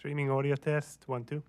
Streaming audio test, 1, 2.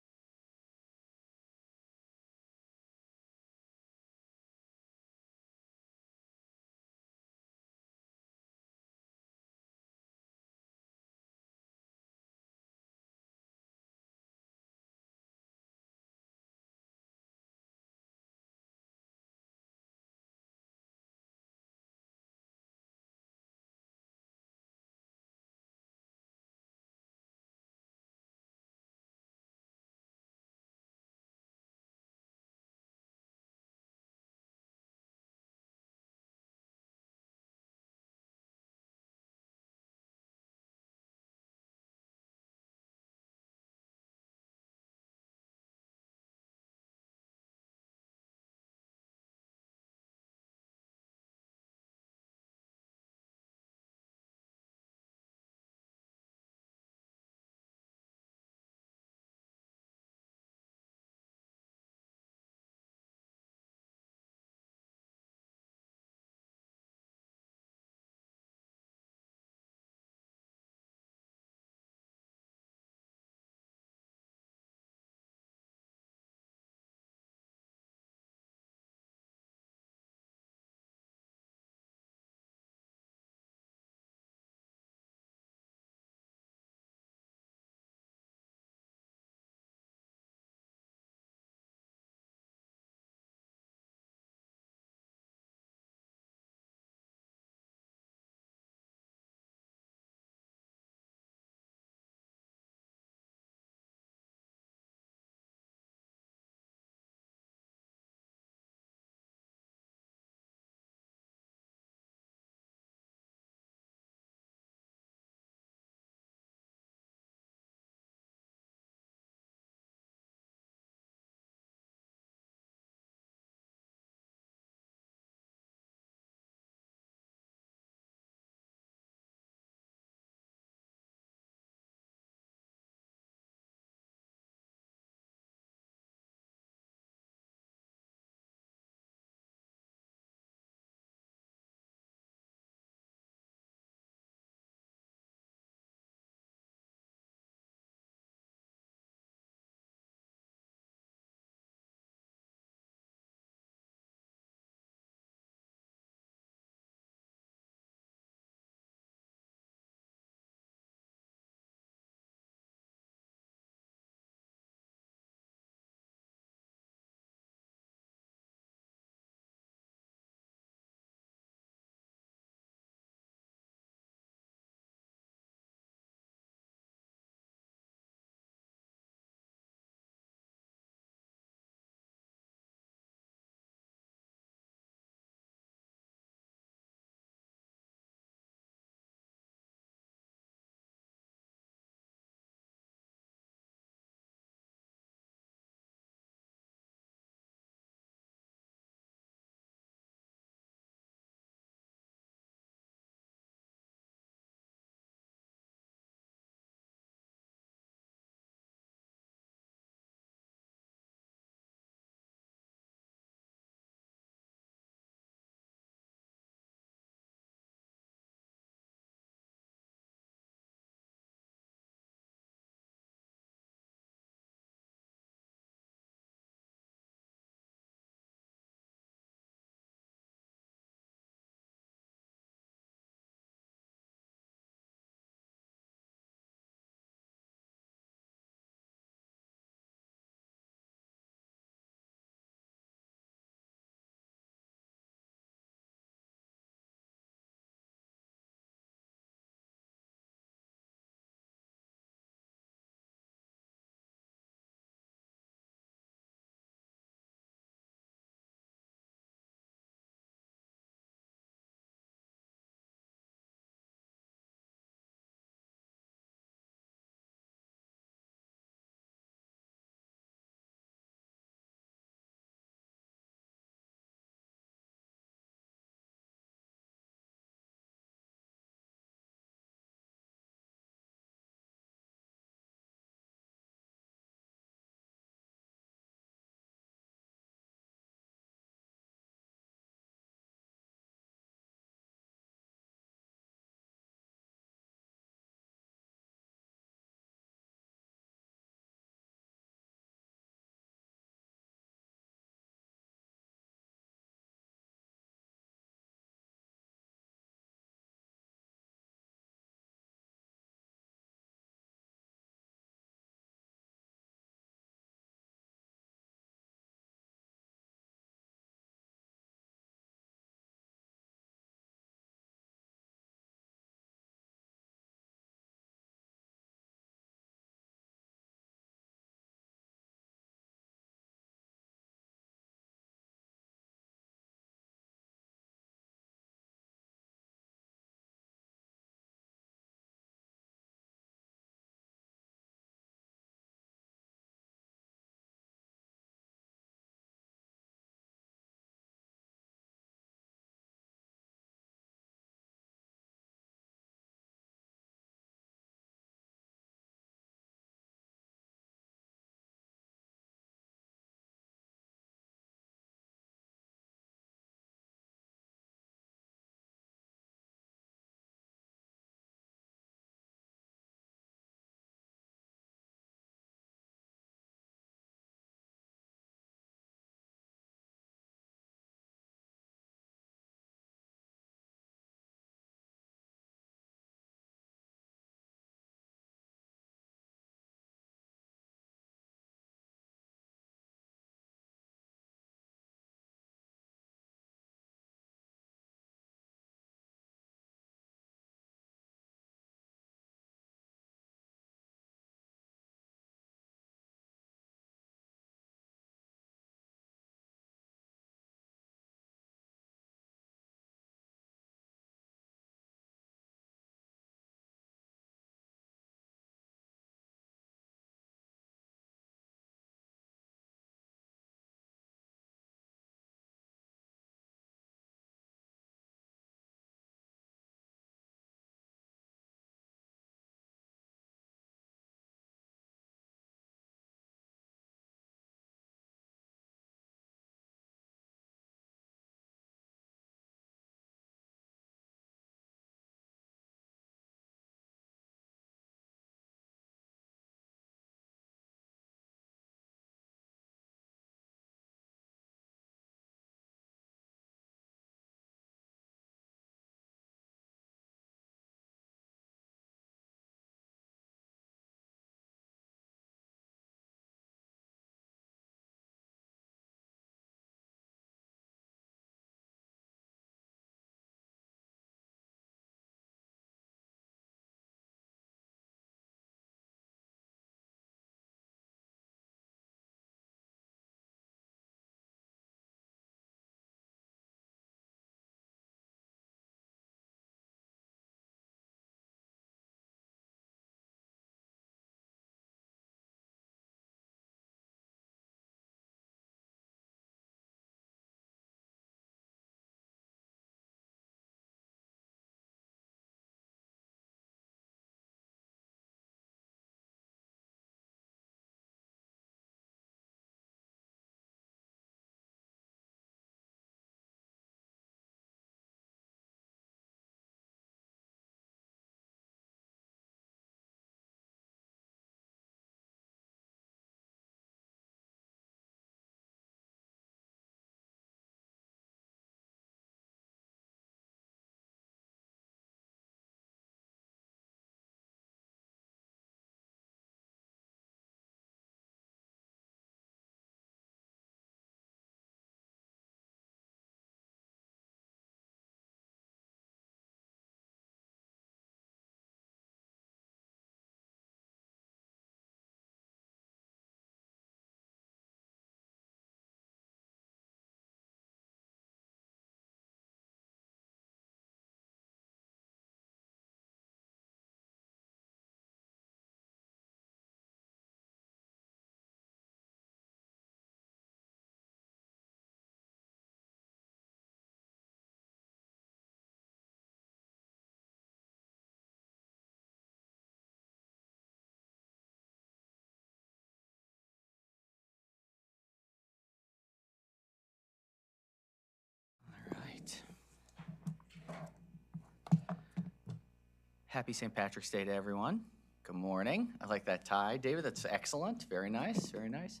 Happy St. Patrick's Day to everyone. Good morning. I like that tie, David. That's excellent. Very nice, very nice.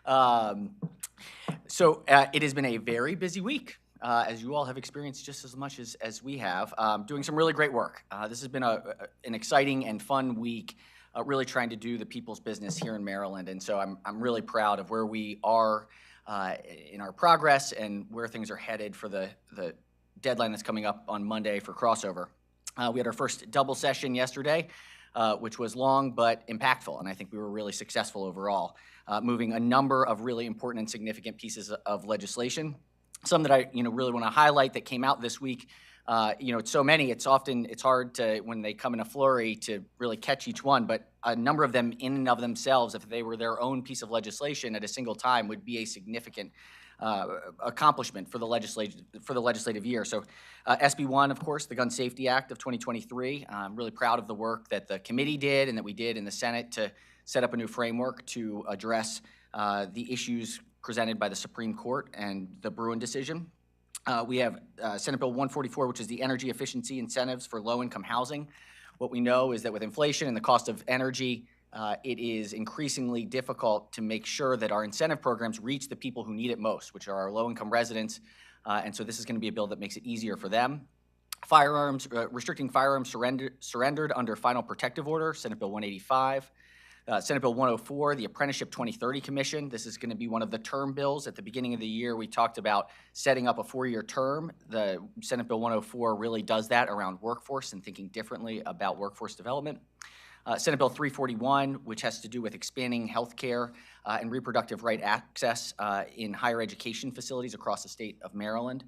It has been a very busy week, as you all have experienced just as much as we have, doing some really great work. This has been an exciting and fun week, really trying to do the people's business here in Maryland. And so I'm really proud of where we are in our progress and where things are headed for the deadline that's coming up on Monday for crossover. We had our first double session yesterday, which was long but impactful, and I think we were really successful overall, moving a number of really important and significant pieces of legislation. Some that I really want to highlight that came out this week. It's so many, it's hard to, when they come in a flurry, to really catch each one, but a number of them in and of themselves, if they were their own piece of legislation at a single time, would be a significant accomplishment for the legislative year. So SB 1, of course, the Gun Safety Act of 2023. I'm really proud of the work that the committee did and that we did in the Senate to set up a new framework to address the issues presented by the Supreme Court and the Bruen decision. We have Senate Bill 144, which is the energy efficiency incentives for low-income housing. What we know is that with inflation and the cost of energy, it is increasingly difficult to make sure that our incentive programs reach the people who need it most, which are our low-income residents. And so this is going to be a bill that makes it easier for them. Firearms, restricting firearms surrendered under final protective order, Senate Bill 185. Senate Bill 104, the Apprenticeship 2030 Commission. This is going to be one of the term bills. At the beginning of the year, we talked about setting up a 4-year term. The Senate Bill 104 really does that around workforce and thinking differently about workforce development. Senate Bill 341, which has to do with expanding health care and reproductive right access in higher education facilities across the state of Maryland.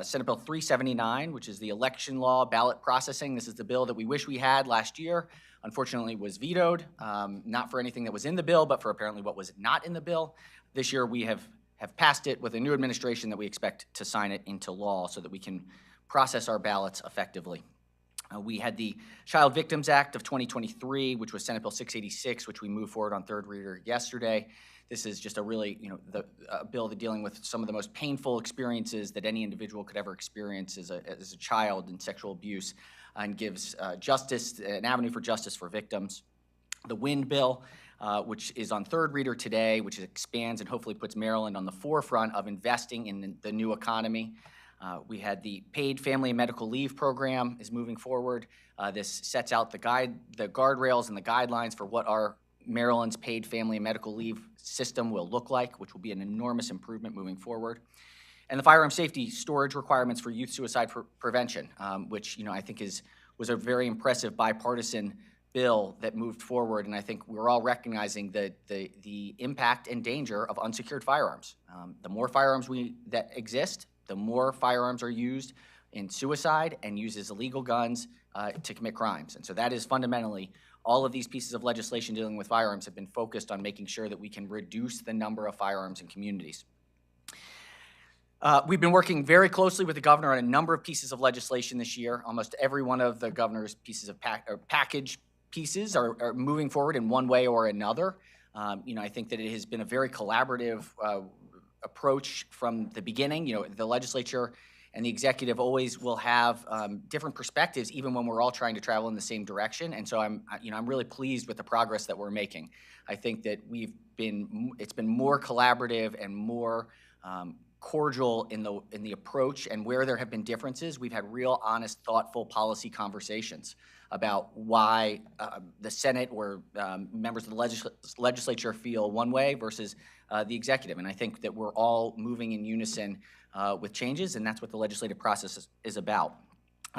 Senate Bill 379, which is the election law ballot processing. This is the bill that we wish we had last year. Unfortunately, was vetoed, not for anything that was in the bill, but for apparently what was not in the bill. This year, we have passed it with a new administration that we expect to sign it into law so that we can process our ballots effectively. We had the Child Victims Act of 2023, which was Senate Bill 686, which we moved forward on third reader yesterday. This is just a really, a bill that dealing with some of the most painful experiences that any individual could ever experience as a child in sexual abuse, and gives justice, an avenue for justice for victims. The WIND bill, which is on third reader today, which expands and hopefully puts Maryland on the forefront of investing in the new economy. We had the paid family and medical leave program is moving forward. This sets out the guardrails and the guidelines for what our Maryland's paid family and medical leave system will look like, which will be an enormous improvement moving forward. And the firearm safety storage requirements for youth suicide prevention, which I think was a very impressive bipartisan bill that moved forward. And I think we're all recognizing the impact and danger of unsecured firearms. The more firearms that exist, the more firearms are used in suicide and used as illegal guns to commit crimes. And so that is fundamentally, all of these pieces of legislation dealing with firearms have been focused on making sure that we can reduce the number of firearms in communities. We've been working very closely with the governor on a number of pieces of legislation this year. Almost every one of the governor's pieces of package pieces are moving forward in one way or another. I think that it has been a very collaborative approach from the beginning. The legislature and the executive always will have different perspectives, even when we're all trying to travel in the same direction. And so I'm really pleased with the progress that we're making. I think that it's been more collaborative and more cordial in the approach, and where there have been differences, we've had real, honest, thoughtful policy conversations about why the Senate or members of the legislature feel one way versus the executive. And I think that we're all moving in unison with changes, and that's what the legislative process is about.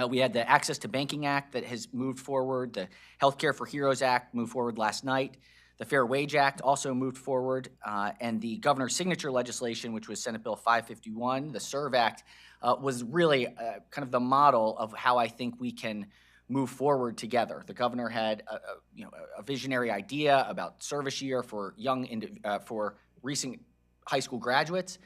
We had the Access to Banking Act that has moved forward. The Healthcare for Heroes Act moved forward last night. The Fair Wage Act also moved forward, and the governor's signature legislation, which was Senate Bill 551, the SERVE Act, was really kind of the model of how I think we can move forward together. The governor had a visionary idea about service year for for recent high school graduates.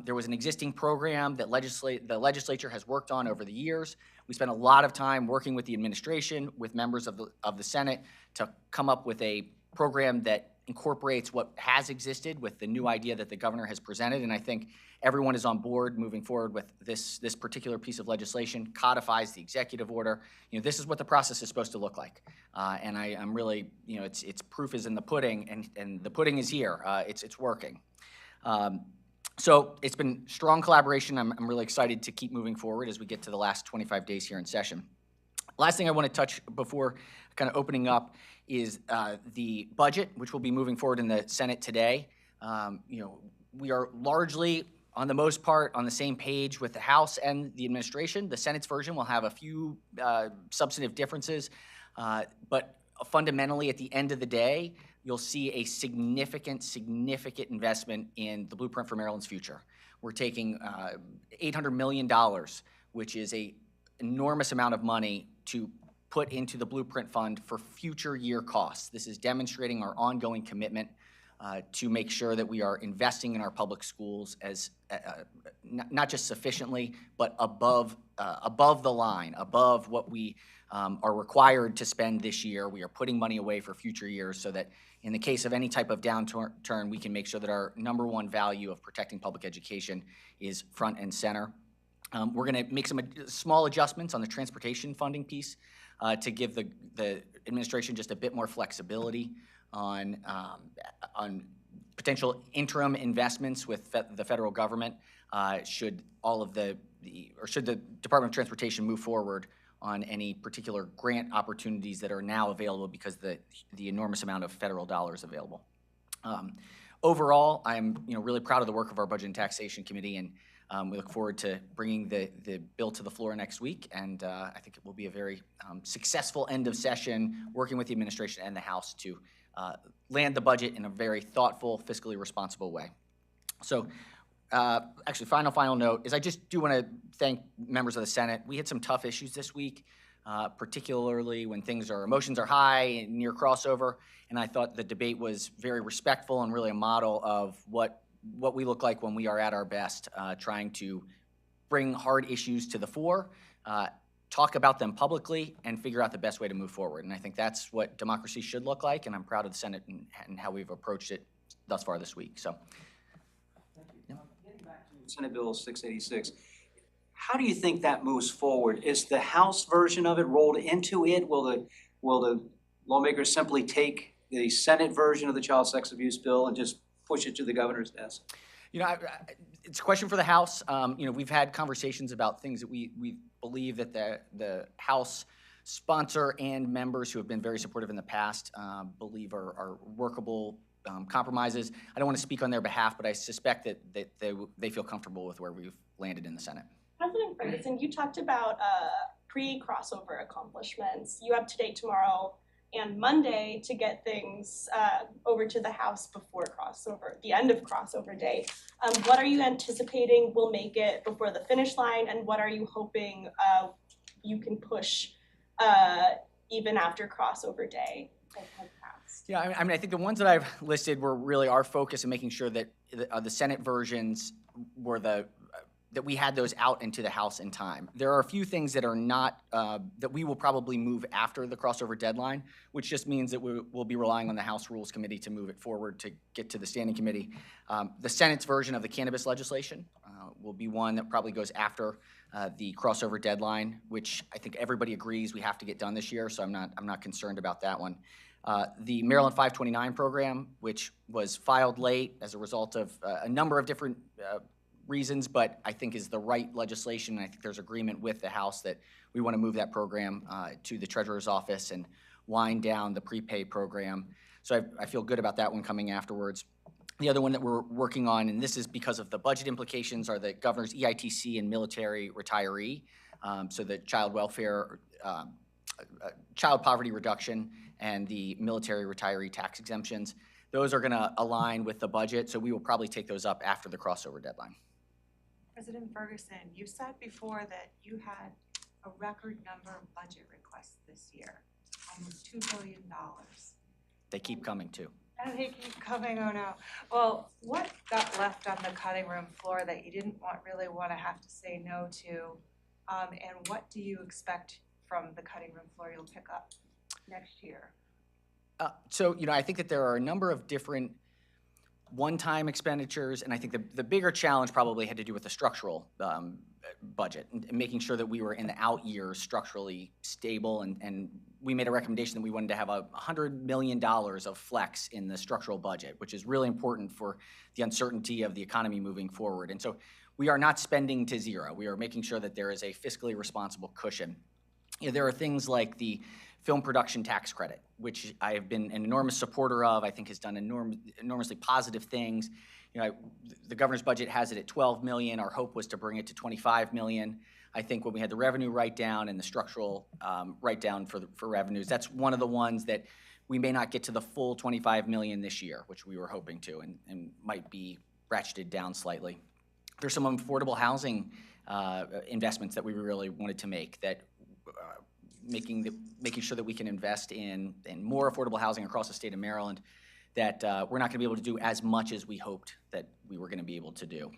There was an existing program that the legislature has worked on over the years. We spent a lot of time working with the administration, with members of the Senate, to come up with a program that incorporates what has existed with the new idea that the governor has presented. And I think everyone is on board moving forward with this particular piece of legislation, codifies the executive order. This is what the process is supposed to look like. And I'm really, it's proof is in the pudding, and the pudding is here. It's working. So it's been strong collaboration. I'm really excited to keep moving forward as we get to the last 25 days here in session. Last thing I want to touch before kind of opening up is the budget, which will be moving forward in the Senate today. We are largely, on the most part, on the same page with the House and the administration. The Senate's version will have a few substantive differences, but fundamentally, at the end of the day, you'll see a significant investment in the Blueprint for Maryland's future. We're taking $800 million, which is an enormous amount of money to put into the Blueprint Fund for future year costs. This is demonstrating our ongoing commitment to make sure that we are investing in our public schools as not just sufficiently, but above the line, above what we are required to spend this year. We are putting money away for future years so that in the case of any type of downturn, we can make sure that our number one value of protecting public education is front and center. We're going to make some small adjustments on the transportation funding piece to give the administration just a bit more flexibility on potential interim investments with the federal government should the Department of Transportation move forward on any particular grant opportunities that are now available because the enormous amount of federal dollars available. Overall, I'm really proud of the work of our Budget and Taxation Committee, and we look forward to bringing the bill to the floor next week, and I think it will be a very successful end of session working with the administration and the House to land the budget in a very thoughtful, fiscally responsible way. So actually, final note is I just do want to thank members of the Senate. We had some tough issues this week, particularly when emotions are high and near crossover, and I thought the debate was very respectful and really a model of what we look like when we are at our best, trying to bring hard issues to the fore, talk about them publicly, and figure out the best way to move forward. And I think that's what democracy should look like, and I'm proud of the Senate and how we've approached it thus far this week. So, getting back to Senate Bill 686, how do you think that moves forward? Is the House version of it rolled into it? Will the lawmakers simply take the Senate version of the child sex abuse bill and just push it to the governor's desk? It's a question for the House. We've had conversations about things that we believe that the House sponsor and members who have been very supportive in the past believe are workable compromises. I don't want to speak on their behalf, but I suspect that they feel comfortable with where we've landed in the Senate. President Ferguson, you talked about pre-crossover accomplishments. You have today, tomorrow, and Monday to get things over to the House before crossover, the end of crossover day. What are you anticipating will make it before the finish line, and what are you hoping you can push even after crossover day has passed? Yeah, I think the ones that I've listed were really our focus in making sure that the Senate versions were that we had those out into the House in time. There are a few things that are not, that we will probably move after the crossover deadline, which just means that we'll be relying on the House Rules Committee to move it forward to get to the Standing Committee. The Senate's version of the cannabis legislation will be one that probably goes after the crossover deadline, which I think everybody agrees we have to get done this year, so I'm not concerned about that one. The Maryland 529 program, which was filed late as a result of a number of different reasons, but I think is the right legislation, and I think there's agreement with the House that we want to move that program to the Treasurer's Office and wind down the prepay program. So I feel good about that one coming afterwards. The other one that we're working on, and this is because of the budget implications, are the governor's EITC and military retiree, so the child welfare, child poverty reduction, and the military retiree tax exemptions. Those are going to align with the budget, so we will probably take those up after the crossover deadline. President Ferguson, you said before that you had a record number of budget requests this year, almost $2 billion. They keep coming too. And they keep coming, oh no. Well, what got left on the cutting room floor that you didn't really want to have to say no to? And what do you expect from the cutting room floor you'll pick up next year? So, I think that there are a number of different one-time expenditures, and I think the bigger challenge probably had to do with the structural budget and making sure that we were in the out years structurally stable, and we made a recommendation that we wanted to have $100 million of flex in the structural budget, which is really important for the uncertainty of the economy moving forward. And so we are not spending to zero. We are making sure that there is a fiscally responsible cushion. There are things like the film production tax credit, which I have been an enormous supporter of, I think has done enormously positive things. The governor's budget has it at 12 million. Our hope was to bring it to 25 million. I think when we had the revenue write-down and the structural write-down for revenues, that's one of the ones that we may not get to the full 25 million this year, which we were hoping to, and might be ratcheted down slightly. There's some affordable housing investments that we really wanted to make, that making sure that we can invest in more affordable housing across the state of Maryland, that we're not going to be able to do as much as we hoped that we were going to be able to do.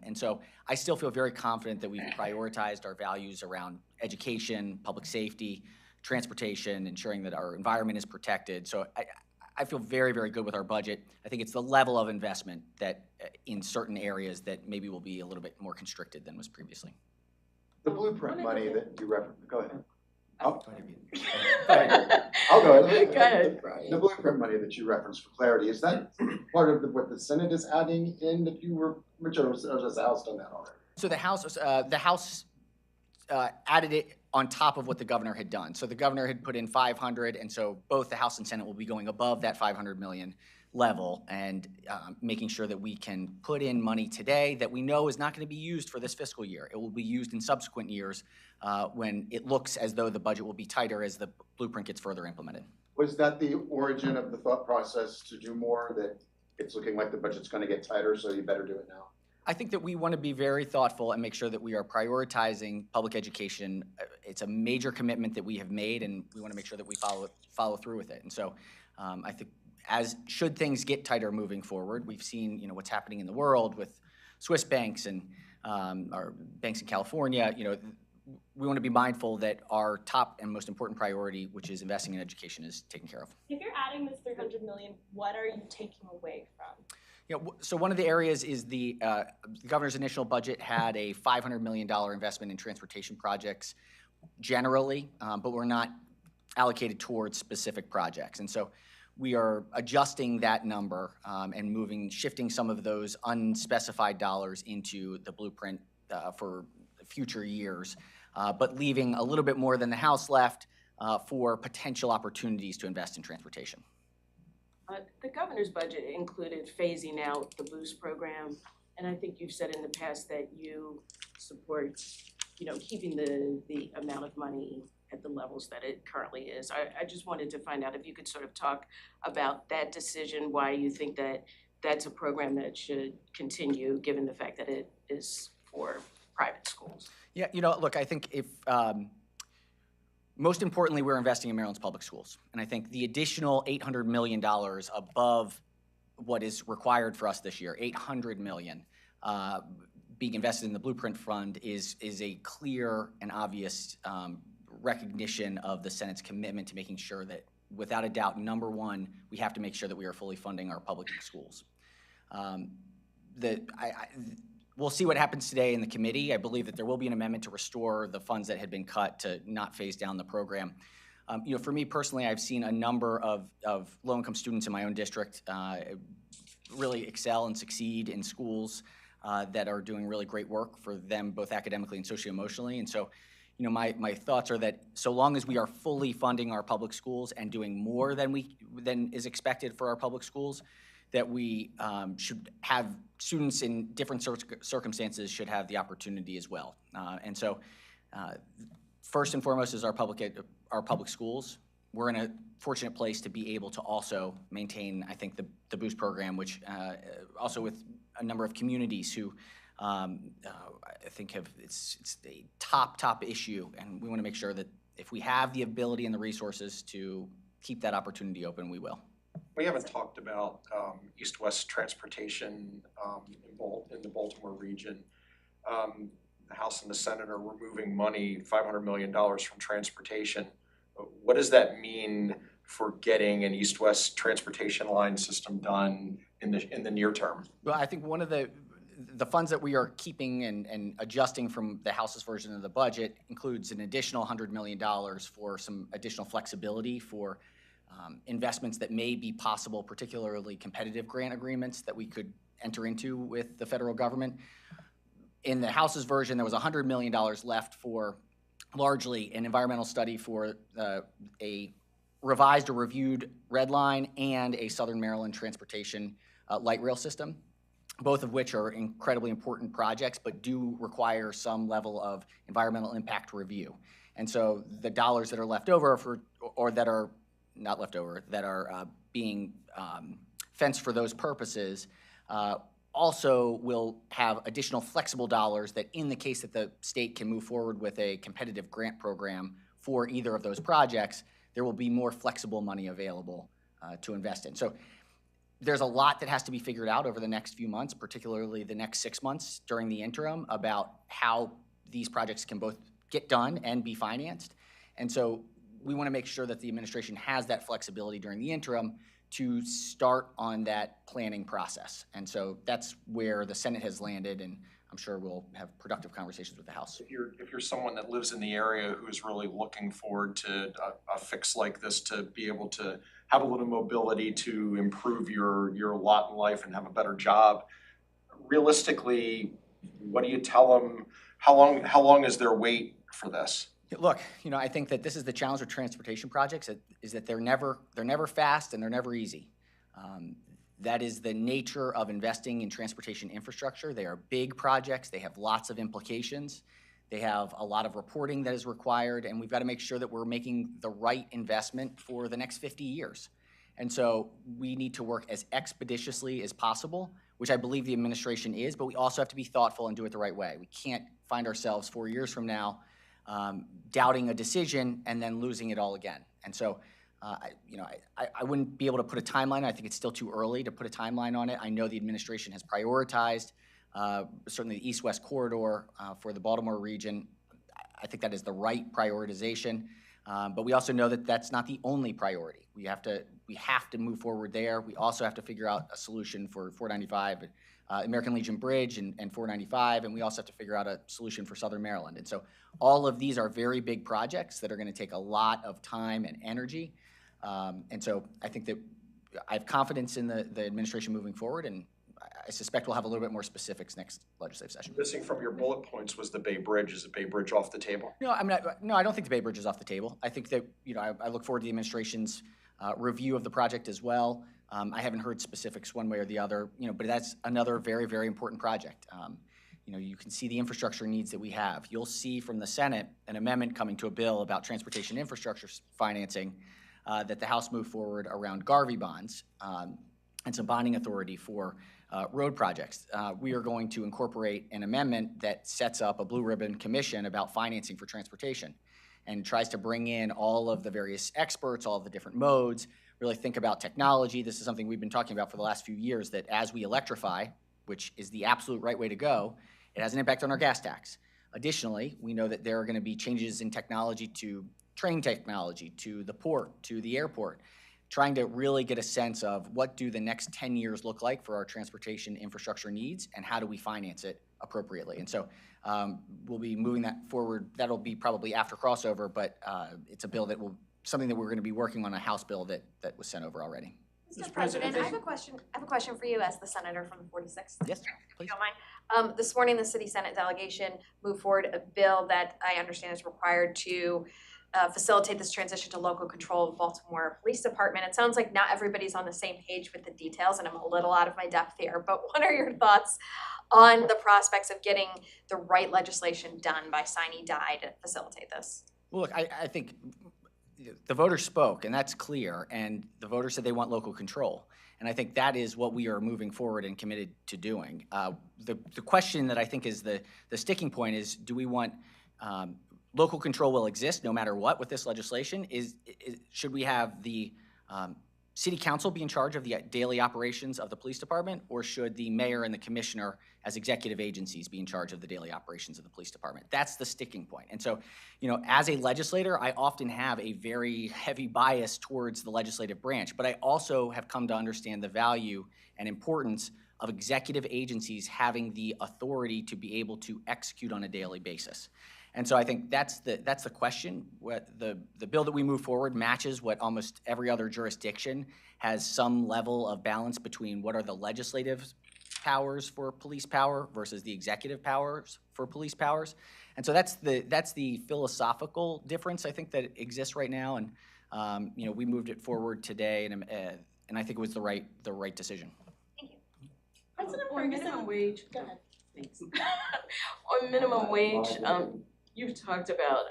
And so I still feel very confident that we've prioritized our values around education, public safety, transportation, ensuring that our environment is protected. So I feel very, very good with our budget. I think it's the level of investment that in certain areas that maybe will be a little bit more constricted than was previously. The blueprint money that you referenced, go ahead. Go I'll go ahead. Go ahead. The blueprint money that you referenced for clarity, is that part of what the Senate is adding in that you were, or has the House done that already? So the House added it on top of what the governor had done. So the governor had put in 500, and so both the House and Senate will be going above that 500 million level and making sure that we can put in money today that we know is not going to be used for this fiscal year. It will be used in subsequent years when it looks as though the budget will be tighter as the blueprint gets further implemented. Was that the origin of the thought process to do more, that it's looking like the budget's going to get tighter, so you better do it now? I think that we want to be very thoughtful and make sure that we are prioritizing public education. It's a major commitment that we have made, and we want to make sure that we follow through with it. And so I think should things get tighter moving forward, we've seen what's happening in the world with Swiss banks and our banks in California. We want to be mindful that our top and most important priority, which is investing in education, is taken care of. If you're adding this 300 million, what are you taking away from? So one of the areas is the governor's initial budget had a $500 million investment in transportation projects generally, but we're not allocated towards specific projects. And so we are adjusting that number and shifting some of those unspecified dollars into the blueprint for future years, but leaving a little bit more than the House left for potential opportunities to invest in transportation. The governor's budget included phasing out the Boost program, and I think you've said in the past that you support, keeping the amount of money at the levels that it currently is. I just wanted to find out if you could sort of talk about that decision, why you think that that's a program that should continue, given the fact that it is for private schools. Yeah, look, I think if most importantly, we're investing in Maryland's public schools. And I think the additional $800 million above what is required for us this year, $800 million, being invested in the Blueprint Fund is a clear and obvious recognition of the Senate's commitment to making sure that, without a doubt, number one, we have to make sure that we are fully funding our public schools. We'll see what happens today in the committee. I believe that there will be an amendment to restore the funds that had been cut to not phase down the program. For me personally, I've seen a number of low-income students in my own district really excel and succeed in schools that are doing really great work for them, both academically and socio-emotionally. And so, my thoughts are that so long as we are fully funding our public schools and doing more than is expected for our public schools, that we should have students in different circumstances should have the opportunity as well. And so first and foremost is our public schools. We're in a fortunate place to be able to also maintain, I think, the Boost program, which also with a number of communities who I think it's a top issue, and we want to make sure that if we have the ability and the resources to keep that opportunity open, we will. We haven't talked about east-west transportation in the Baltimore region. The House and the Senate are removing money, $500 million from transportation. What does that mean for getting an east-west transportation line system done in the near term? Well, I think one of the funds that we are keeping and adjusting from the House's version of the budget includes an additional $100 million for some additional flexibility for investments that may be possible, particularly competitive grant agreements that we could enter into with the federal government. In the House's version, there was $100 million left for largely an environmental study for a revised or reviewed Red Line and a Southern Maryland transportation light rail system, both of which are incredibly important projects, but do require some level of environmental impact review. And so the dollars that are left over or that are not left over, that are being fenced for those purposes, also will have additional flexible dollars that in the case that the state can move forward with a competitive grant program for either of those projects, there will be more flexible money available to invest in. So there's a lot that has to be figured out over the next few months, particularly the next 6 months during the interim, about how these projects can both get done and be financed. And so we want to make sure that the administration has that flexibility during the interim to start on that planning process. And so that's where the Senate has landed, and I'm sure we'll have productive conversations with the House. If you're someone that lives in the area who is really looking forward to a fix like this, to be able to have a little mobility to improve your lot in life and have a better job, realistically, what do you tell them? How long is their wait for this? Look, I think that this is the challenge with transportation projects, is that they're never fast and they're never easy. That is the nature of investing in transportation infrastructure. They are big projects. They have lots of implications. They have a lot of reporting that is required, and we've got to make sure that we're making the right investment for the next 50 years. And so we need to work as expeditiously as possible, which I believe the administration is, but we also have to be thoughtful and do it the right way. We can't find ourselves 4 years from now doubting a decision and then losing it all again. And so, I wouldn't be able to put a timeline. I think it's still too early to put a timeline on it. I know the administration has prioritized certainly the east-west corridor for the Baltimore region. I think that is the right prioritization, but we also know that that's not the only priority. We have to move forward there. We also have to figure out a solution for 495, American Legion Bridge and 495, and we also have to figure out a solution for Southern Maryland. And so all of these are very big projects that are going to take a lot of time and energy. And so I think that I have confidence in the administration moving forward, and I suspect we'll have a little bit more specifics next legislative session. Missing from your bullet points was the Bay Bridge. Is the Bay Bridge off the table? No, I don't think the Bay Bridge is off the table. I think that, I look forward to the administration's review of the project as well. I haven't heard specifics one way or the other, but that's another very, very important project. You can see the infrastructure needs that we have. You'll see from the Senate an amendment coming to a bill about transportation infrastructure financing that the House moved forward around Garvey bonds and some bonding authority for road projects. We are going to incorporate an amendment that sets up a blue ribbon commission about financing for transportation and tries to bring in all of the various experts, all of the different modes, really think about technology. This is something we've been talking about for the last few years, that as we electrify, which is the absolute right way to go, it has an impact on our gas tax. Additionally, we know that there are going to be changes in technology to train technology, to the port, to the airport, trying to really get a sense of what do the next 10 years look like for our transportation infrastructure needs and how do we finance it appropriately. And so we'll be moving that forward. That'll be probably after crossover, but it's a bill that something that we're going to be working on, a House bill that was sent over already. Mr. President, I have a question for you as the senator from the 46th. Yes, If please. you don't mind. This morning, the City Senate delegation moved forward a bill that I understand is required to facilitate this transition to local control of Baltimore Police Department. It sounds like not everybody's on the same page with the details, and I'm a little out of my depth here, but what are your thoughts on the prospects of getting the right legislation done by sine die to facilitate this? Well, look, I think the voters spoke, and that's clear, and the voters said they want local control. And I think that is what we are moving forward and committed to doing. The question that I think is the sticking point is, do we want local control will exist no matter what with this legislation? Should we have the city council be in charge of the daily operations of the police department, or should the mayor and the commissioner as executive agencies be in charge of the daily operations of the police department? That's the sticking point. And so, as a legislator, I often have a very heavy bias towards the legislative branch, but I also have come to understand the value and importance of executive agencies having the authority to be able to execute on a daily basis. And so I think that's the question. What the bill that we move forward matches what almost every other jurisdiction has some level of balance between what are the legislative powers for police power versus the executive powers for police powers. And so that's the philosophical difference I think that exists right now. And we moved it forward today, and I think it was the right decision. President On minimum Ferguson, wage, go ahead. thanks. On minimum wage, you've talked about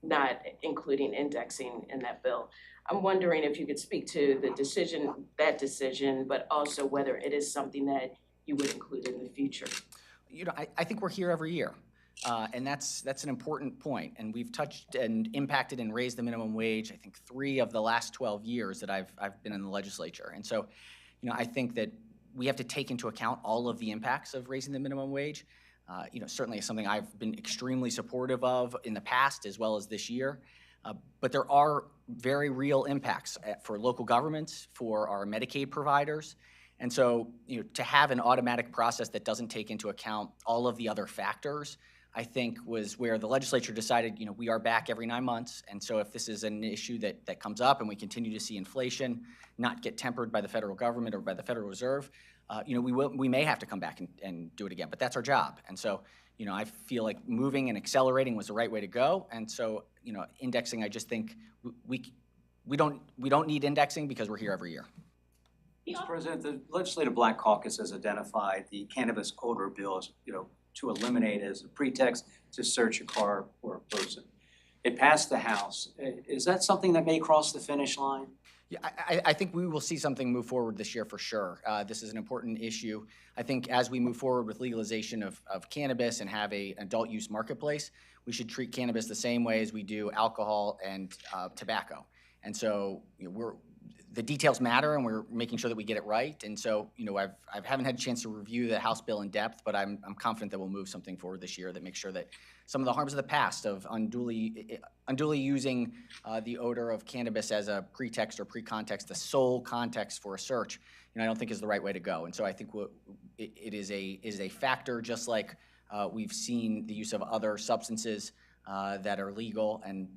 not including indexing in that bill. I'm wondering if you could speak to that decision, but also whether it is something that you would include in the future. I think we're here every year. And that's an important point. And we've touched and impacted and raised the minimum wage, I think 3 of the last 12 years that I've been in the legislature. And so, I think that we have to take into account all of the impacts of raising the minimum wage. Certainly it's something I've been extremely supportive of in the past as well as this year. But there are very real impacts for local governments, for our Medicaid providers. And so, to have an automatic process that doesn't take into account all of the other factors, I think was where the legislature decided, we are back every 9 months. And so if this is an issue that comes up and we continue to see inflation not get tempered by the federal government or by the Federal Reserve, we may have to come back and do it again, but that's our job. And so, I feel like moving and accelerating was the right way to go. And so, indexing, I just think we don't need indexing because we're here every year. Mr. President, the Legislative Black Caucus has identified the cannabis odor bill as, to eliminate as a pretext to search a car or a person. It passed the House. Is that something that may cross the finish line? Yeah, I think we will see something move forward this year for sure. This is an important issue. I think as we move forward with legalization of cannabis and have an adult use marketplace, we should treat cannabis the same way as we do alcohol and tobacco. And so the details matter, and we're making sure that we get it right. And so, I haven't had a chance to review the House bill in depth, but I'm confident that we'll move something forward this year that makes sure that some of the harms of the past of unduly using the odor of cannabis as a pretext or pre-context, the sole context for a search, I don't think is the right way to go. And so I think it is a factor, just like we've seen the use of other substances that are legal and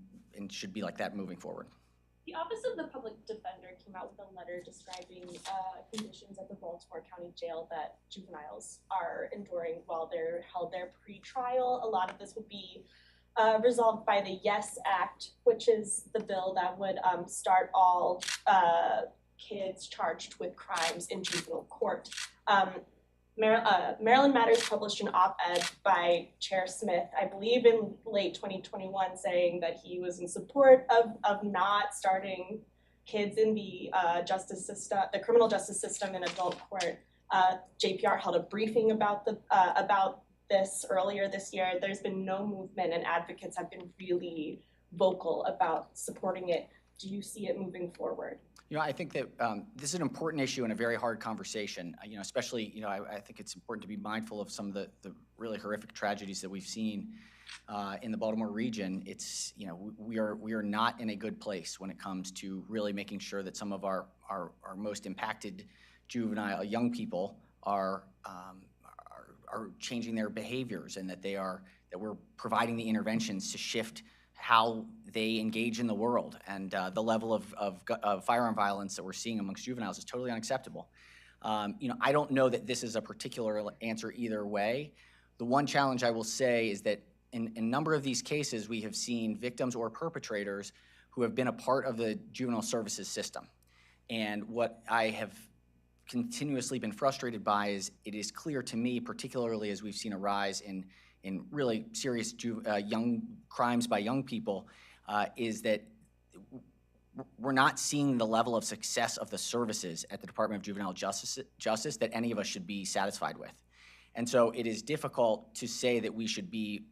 should be like that moving forward. The Office of the Public Defender came out with a letter describing conditions at the Baltimore County Jail that juveniles are enduring while they're held there pre-trial. A lot of this would be resolved by the YES Act, which is the bill that would start all kids charged with crimes in juvenile court. Maryland Matters published an op-ed by Chair Smith, I believe in late 2021, saying that he was in support of not starting kids in the justice system, the criminal justice system in adult court. JPR held a briefing about this earlier this year. There's been no movement, and advocates have been really vocal about supporting it. Do you see it moving forward? I think that this is an important issue and a very hard conversation. Especially, I think it's important to be mindful of some of the really horrific tragedies that we've seen in the Baltimore region. It's, we are not in a good place when it comes to really making sure that some of our most impacted juvenile young people are changing their behaviors, and that we're providing the interventions to shift how they engage in the world. And the level of firearm violence that we're seeing amongst juveniles is totally unacceptable. I don't know that this is a particular answer either way. The one challenge I will say is that in a number of these cases, we have seen victims or perpetrators who have been a part of the juvenile services system. And what I have continuously been frustrated by is it is clear to me, particularly as we've seen a rise in really serious young crimes by young people, is that we're not seeing the level of success of the services at the Department of Juvenile Justice that any of us should be satisfied with. And so it is difficult to say that we should be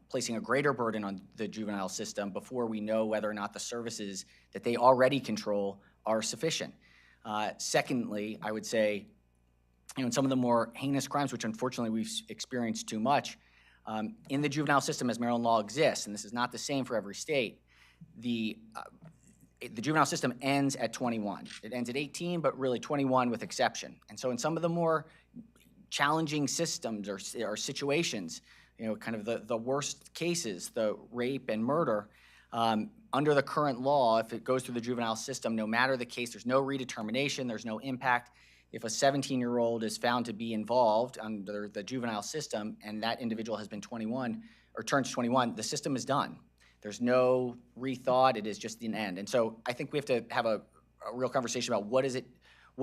placing a greater burden on the juvenile system before we know whether or not the services that they already control are sufficient. Secondly, I would say, in some of the more heinous crimes, which unfortunately we've experienced too much, in the juvenile system as Maryland law exists, and this is not the same for every state, the juvenile system ends at 21. It ends at 18, but really 21 with exception. And so in some of the more challenging systems or situations, kind of the worst cases, the rape and murder, under the current law, if it goes through the juvenile system, no matter the case, there's no redetermination, there's no impact. If a 17-year-old is found to be involved under the juvenile system and that individual has been 21 or turns 21, the system is done. There's no rethought, it is just an end. And so I think we have to have a real conversation about what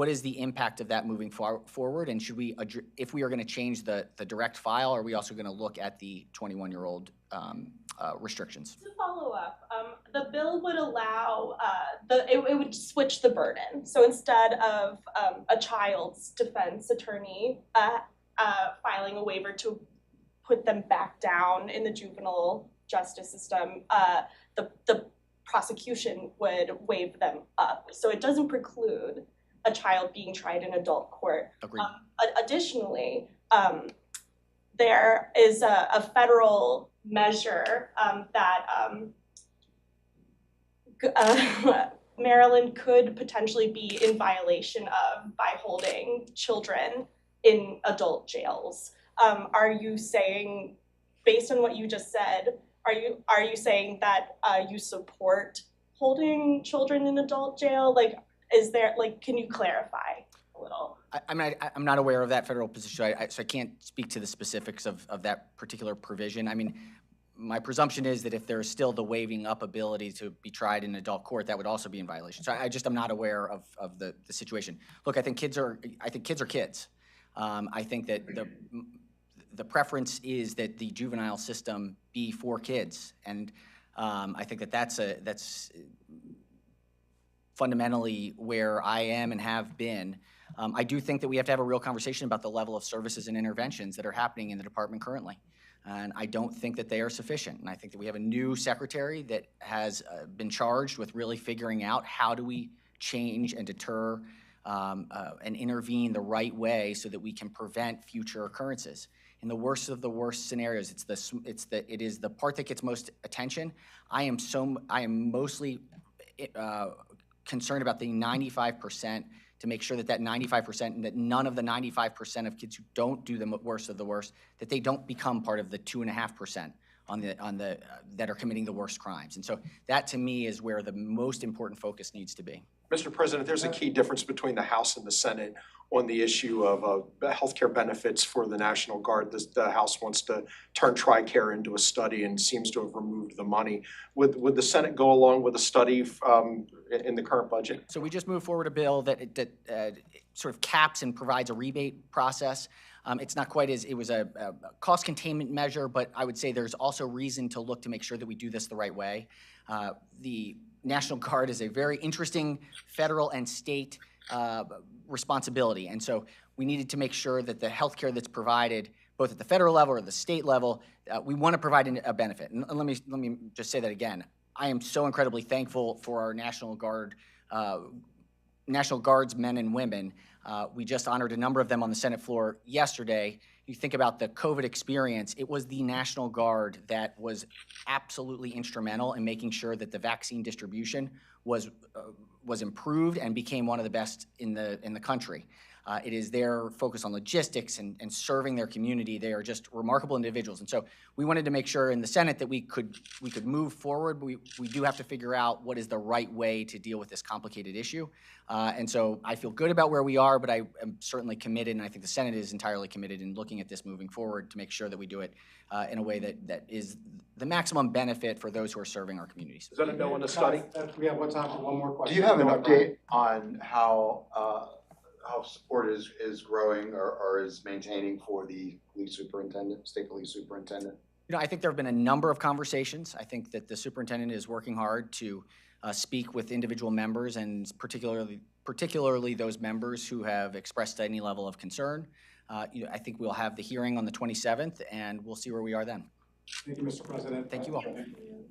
is the impact of that moving forward, and should we, if we are going to change the direct file, are we also going to look at the 21-year-old restrictions? To follow up, the bill would allow, it would switch the burden. So instead of a child's defense attorney filing a waiver to put them back down in the juvenile justice system, the prosecution would waive them up. So it doesn't preclude a child being tried in adult court. Agreed. Additionally, there is a federal measure that Maryland could potentially be in violation of by holding children in adult jails. Are you saying, based on what you just said, are you saying that you support holding children in adult jail? Like, is there, like, can you clarify a little? I'm not aware of that federal position, so I can't speak to the specifics of that particular provision. I mean, my presumption is that if there's still the waiving up ability to be tried in adult court, that would also be in violation. So I'm not aware of the situation. Look, I think kids are kids. I think that the preference is that the juvenile system be for kids, and I think that that's fundamentally where I am and have been. I do think that we have to have a real conversation about the level of services and interventions that are happening in the department currently. And I don't think that they are sufficient. And I think that we have a new secretary that has been charged with really figuring out how do we change and deter and intervene the right way so that we can prevent future occurrences. In the worst of the worst scenarios, it is the part that gets most attention. I am mostly concerned about the 95%, to make sure that 95%, and that none of the 95% of kids who don't do the worst of the worst, that they don't become part of the 2.5% that are committing the worst crimes. And so that, to me, is where the most important focus needs to be. Mr. President, there's a key difference between the House and the Senate on the issue of healthcare benefits for the National Guard. The House wants to turn TRICARE into a study and seems to have removed the money. Would the Senate go along with a study in the current budget? So we just moved forward a bill that sort of caps and provides a rebate process. It's not quite as, it was a cost containment measure, but I would say there's also reason to look to make sure that we do this the right way. The National Guard is a very interesting federal and state responsibility. And so we needed to make sure that the health care that's provided, both at the federal level or the state level, we want to provide a benefit. And let me just say that again. I am so incredibly thankful for our National Guards men and women. We just honored a number of them on the Senate floor yesterday. You think about the COVID experience, it was the National Guard that was absolutely instrumental in making sure that the vaccine distribution was improved and became one of the best in the country. It is their focus on logistics and serving their community. They are just remarkable individuals. And so we wanted to make sure in the Senate that we could move forward. We do have to figure out what is the right way to deal with this complicated issue. And so I feel good about where we are, but I am certainly committed, and I think the Senate is entirely committed in looking at this moving forward to make sure that we do it in a way that is the maximum benefit for those who are serving our communities. Is that a no on the study? We have time for one more question. Do you have an update on how support is growing or is maintaining for the police superintendent, state police superintendent? I think there have been a number of conversations. I think that the superintendent is working hard to speak with individual members, and particularly those members who have expressed any level of concern. I think we'll have the hearing on the 27th, and we'll see where we are then. Thank you, Mr. President. Thank you all. Thank you.